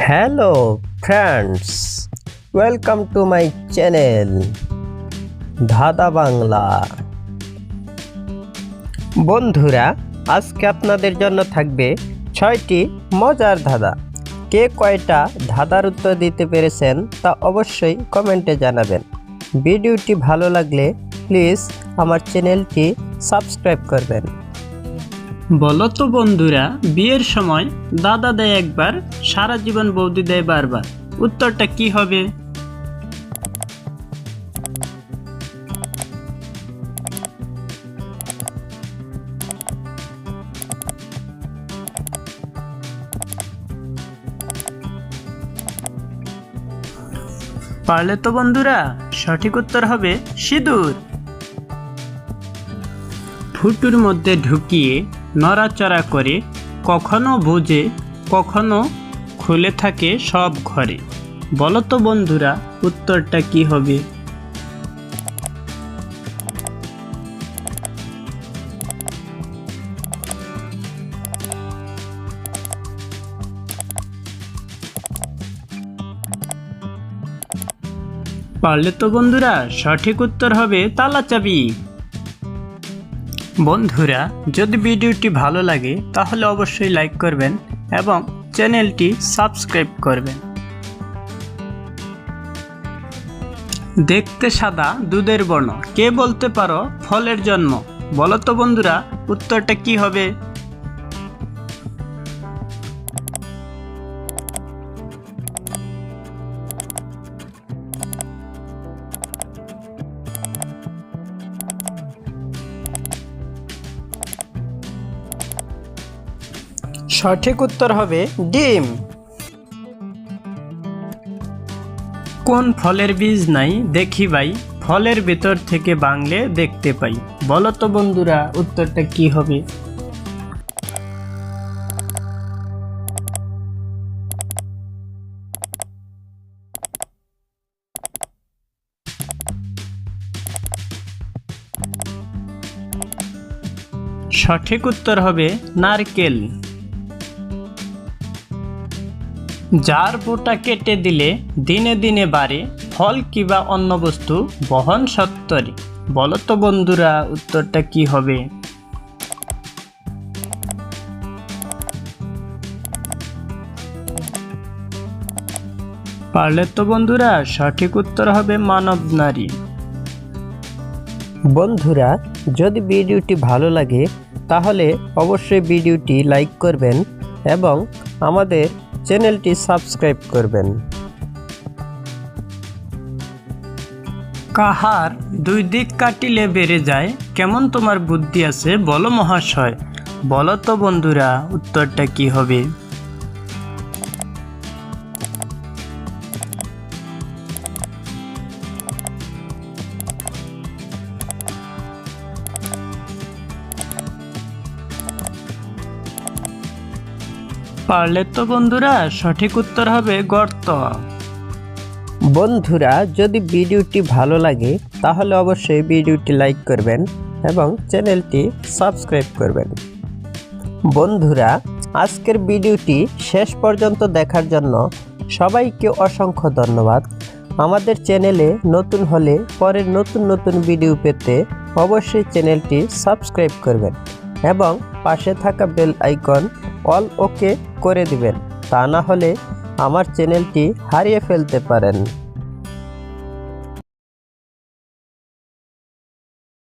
Hello friends, welcome to my channel ধাঁধা বাংলা। বন্ধুরা, আজকে আপনাদের জন্য থাকবে 6টি মজার ধাঁধা। কে কয়টা ধাঁধার উত্তর দিতে পেরেছেন তা অবশ্যই কমেন্টে জানাবেন। ভিডিওটি ভালো লাগলে প্লিজ আমার চ্যানেলটি সাবস্ক্রাইব করবেন। বলো তো বন্ধুরা, বিয়ের সময় দাদা দেয় একবার, সারা জীবন বৌদি দেয় বারবার। উত্তরটা কি হবে? পারলে তো বন্ধুরা, সঠিক উত্তর হবে সিঁদুর। ফুটুর মধ্যে ঢুকিয়ে নড়াচড়া করে, কখনো বুঝে কখনো খুলে থাকে সব ঘরে। বলো তো বন্ধুরা, উত্তরটা কি হবে? পারলে তো বন্ধুরা, সঠিক উত্তর হবে তালা চাবি। বন্ধুরা, যদি ভিডিওটি ভালো লাগে তাহলে অবশ্যই লাইক করবেন এবং চ্যানেলটি সাবস্ক্রাইব করবেন। দেখতে সাদা দুধের বর্ণ, কে বলতে পারো ফলের জন্ম? বলো তো বন্ধুরা, উত্তরটা কি হবে? সঠিক উত্তর হবে ডিম। কোন ফলের বীজ নাই দেখি ভাই, ফলের ভেতর থেকে বাংলে দেখতে পাই। বলো তো বন্ধুরা, উত্তরটা কি হবে? সঠিক উত্তর হবে নারকেল। যার বোটা কেটে দিলে দিনে দিনে বাড়ে, ফল কিবা অন্য বস্তু বহন সত্তরে। বলো তো বন্ধুরা, উত্তরটা কি হবে? পারলে তো বন্ধুরা, সঠিক উত্তর হবে মানব নারী। বন্ধুরা, যদি ভিডিওটি ভালো লাগে তাহলে অবশ্যই ভিডিওটি লাইক করবেন এবং আমাদের চ্যানেলটি সাবস্ক্রাইব করবেন। কাহার দুই দিক কাটিলে বেড়ে যায়, কেমন তোমার বুদ্ধি আছে বলো মহাশয়। বলো তো বন্ধুরা, উত্তরটা কি হবে? পারলে তো বন্ধুরা, সঠিক উত্তর হবে গর্ত। বন্ধুরা, যদি ভিডিওটি ভালো লাগে তাহলে অবশ্যই ভিডিওটি লাইক করবেন এবং চ্যানেলটি সাবস্ক্রাইব করবেন। বন্ধুরা, আজকের ভিডিওটি শেষ পর্যন্ত দেখার জন্য সবাইকে অসংখ্য ধন্যবাদ। আমাদের চ্যানেলে নতুন হলে পরের নতুন নতুন ভিডিও পেতে অবশ্যই চ্যানেলটি সাবস্ক্রাইব করবেন এবং পাশে থাকা বেল আইকন অল ওকে করে দিবেন, তা না হলে আমার চ্যানেলটি হারিয়ে ফেলতে পারেন।